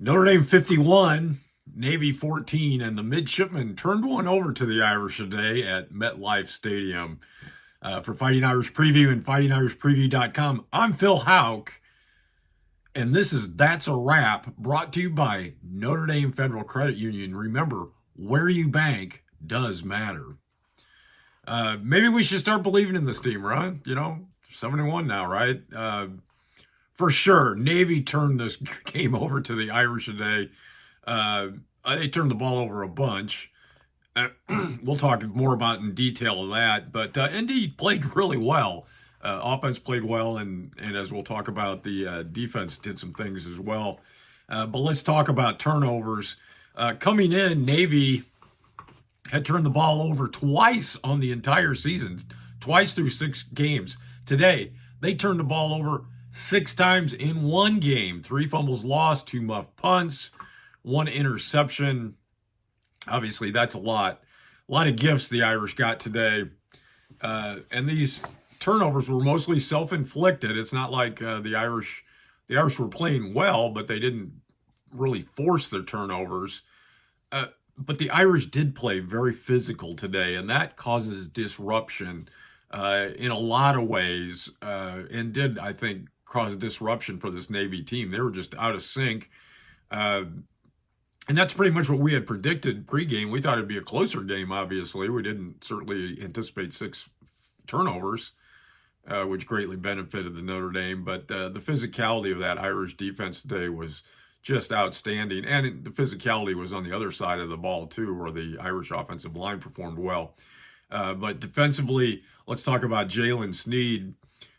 Notre Dame 51, Navy 14, and the midshipmen turned one over to the Irish today at MetLife Stadium. For Fighting Irish Preview and FightingIrishPreview.com, I'm Phil Houck, and this is That's a Wrap, brought to you by Notre Dame Federal Credit Union. Remember, where you bank does matter. Maybe we should start believing in this team, right? 71 now, right? For sure, Navy turned this game over to the Irish today. They turned the ball over a bunch. We'll talk more about in detail of that, but indeed played really well. Offense played well, and as we'll talk about, the defense did some things as well. But let's talk about turnovers. Coming in, Navy had turned the ball over twice on the entire season, twice through 6 games. Today, they turned the ball over 6 times in one game. 3 fumbles lost, 2 muffed punts, 1 interception. Obviously, that's a lot. A lot of gifts the Irish got today. And these turnovers were mostly self-inflicted. It's not like the Irish were playing well, but they didn't really force their turnovers. But the Irish did play very physical today, and that causes disruption in a lot of ways, and did, I think, cause disruption for this Navy team. They were just out of sync. And that's pretty much what we had predicted pregame. We thought it'd be a closer game, obviously. We didn't certainly anticipate 6 turnovers, which greatly benefited the Notre Dame. But the physicality of that Irish defense today was just outstanding. And the physicality was on the other side of the ball, too, where the Irish offensive line performed well. But defensively, let's talk about Jalen Sneed.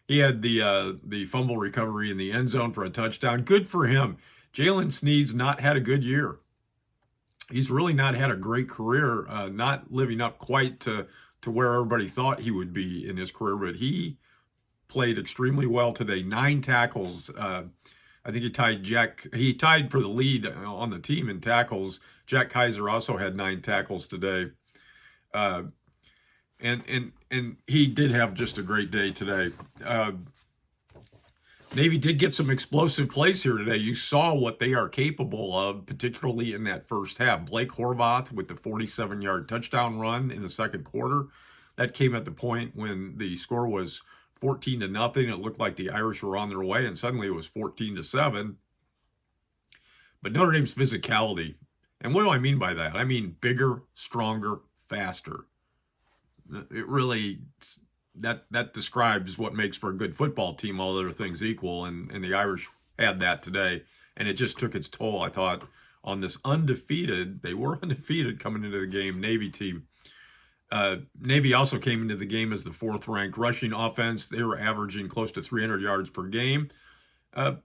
He had the fumble recovery in the end zone for a touchdown. Good for him. Jalen Sneed's not had a good year. He's really not had a great career, not living up quite to where everybody thought he would be in his career, but he played extremely well today. 9 tackles. I think he tied for the lead on the team in tackles. Jack Kaiser also had 9 tackles today. And he did have just a great day today. Navy did get some explosive plays here today. You saw what they are capable of, particularly in that first half. Blake Horvath with the 47-yard touchdown run in the second quarter. That came at the point when the score was 14-0. It looked like the Irish were on their way, and suddenly it was 14-7. But Notre Dame's physicality, and what do I mean by that? I mean bigger, stronger, faster. It really, that describes what makes for a good football team, all other things equal, and the Irish had that today, and it just took its toll, I thought, on this they were undefeated coming into the game, Navy team. Navy also came into the game as the 4th-ranked rushing offense. They were averaging close to 300 yards per game.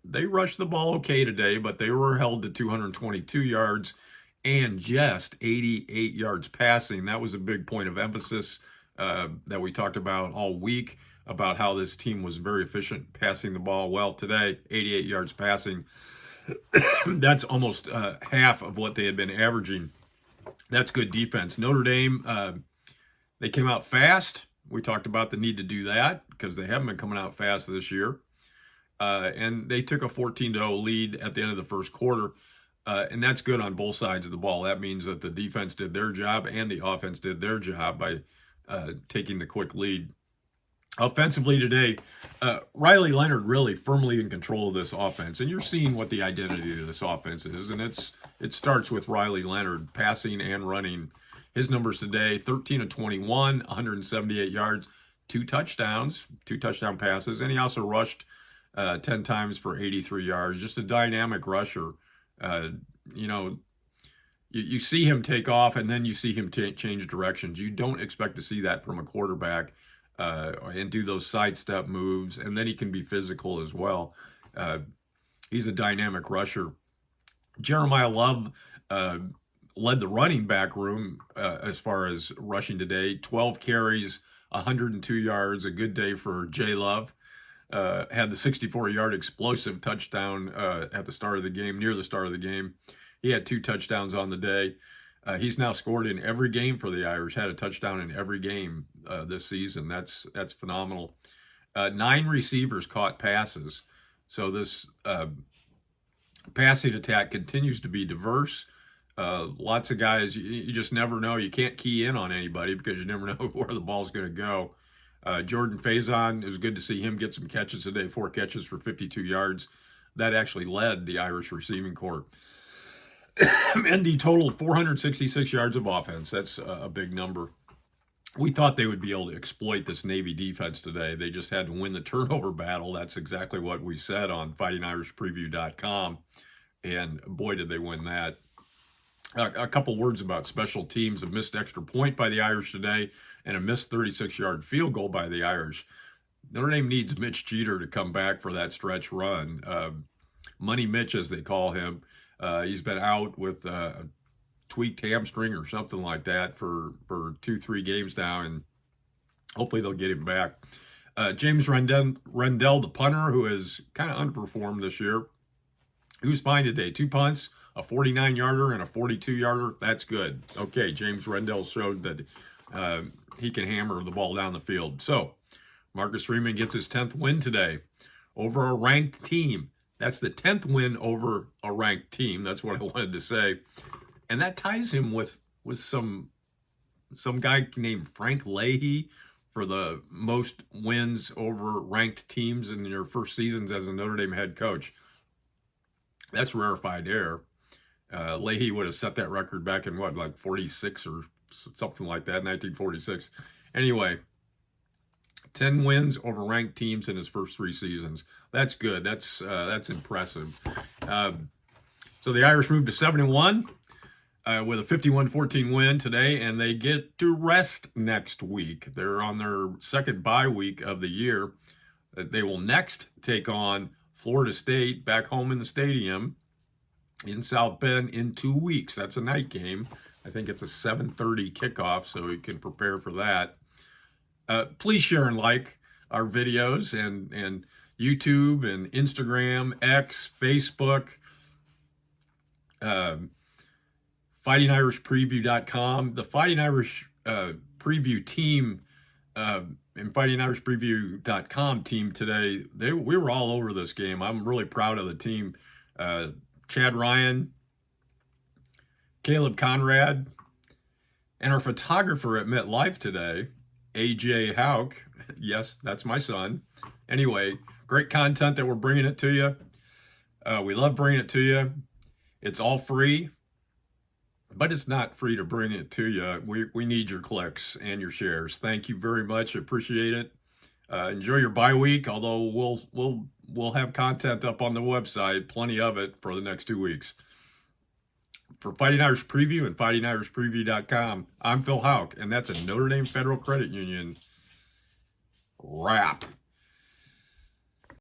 They rushed the ball okay today, but they were held to 222 yards and just 88 yards passing. That was a big point of emphasis that we talked about all week, about how this team was very efficient passing the ball. Well, today, 88 yards passing. That's almost half of what they had been averaging. That's good defense. Notre Dame, they came out fast. We talked about the need to do that because they haven't been coming out fast this year. And they took a 14-0 lead at the end of the first quarter. And that's good on both sides of the ball. That means that the defense did their job and the offense did their job by taking the quick lead. Offensively today, Riley Leonard really firmly in control of this offense. And you're seeing what the identity of this offense is. And it starts with Riley Leonard passing and running. His numbers today, 13 of 21, 178 yards, 2 touchdowns, 2 touchdown passes. And he also rushed 10 times for 83 yards. Just a dynamic rusher. You see him take off, and then you see him change directions. You don't expect to see that from a quarterback, and do those sidestep moves, and then he can be physical as well. He's a dynamic rusher. Jeremiah Love led the running back room as far as rushing today. 12 carries, 102 yards, a good day for J. Love. Had the 64-yard explosive touchdown at the start of the game, near the start of the game. He had 2 touchdowns on the day. He's now scored in every game for the Irish, had a touchdown in every game this season. That's phenomenal. 9 receivers caught passes. So this Passing attack continues to be diverse. Lots of guys, you just never know. You can't key in on anybody because you never know where the ball's going to go. Jordan Faison, it was good to see him get some catches today, 4 catches for 52 yards. That actually led the Irish receiving corps. ND totaled 466 yards of offense. That's a big number. We thought they would be able to exploit this Navy defense today. They just had to win the turnover battle. That's exactly what we said on fightingirishpreview.com. And boy, did they win that. A couple words about special teams. A missed extra point by the Irish today and a missed 36-yard field goal by the Irish. Notre Dame needs Mitch Jeter to come back for that stretch run. Money Mitch, as they call him. He's been out with a tweaked hamstring or something like that for 2-3 games now, and hopefully they'll get him back. James Rendell, the punter, who has kind of underperformed this year, he was fine today. 2 punts, a 49-yarder and a 42-yarder. That's good. Okay, James Rendell showed that he can hammer the ball down the field. So Marcus Freeman gets his 10th win today over a ranked team. That's the 10th win over a ranked team. That's what I wanted to say. And that ties him with some guy named Frank Leahy for the most wins over ranked teams in your first seasons as a Notre Dame head coach. That's rarefied air. Leahy would have set that record back in like 46 or something like that, 1946. Anyway, 10 wins over ranked teams in his first 3 seasons. That's good. That's impressive. So the Irish moved to 7-1 with a 51-14 win today, and they get to rest next week. They're on their second bye week of the year. They will next take on Florida State back home in the stadium in South Bend in 2 weeks. That's a night game. I think it's a 7:30 kickoff, so you can prepare for that. Please share and like our videos and YouTube and Instagram, X, Facebook, fightingirishpreview.com. The Fighting Irish preview team and fightingirishpreview.com team today, we were all over this game. I'm really proud of the team. Chad Ryan, Caleb Conrad, and our photographer at MetLife today, AJ Hauk. Yes, that's my son. Anyway, great content that we're bringing it to you. We love bringing it to you. It's all free, but it's not free to bring it to you. We need your clicks and your shares. Thank you very much. I appreciate it. Enjoy your bye week, although we'll have content up on the website, plenty of it for the next 2 weeks. For Fighting Irish Preview and fightingirishpreview.com, I'm Phil Hauk, and that's a Notre Dame Federal Credit Union wrap.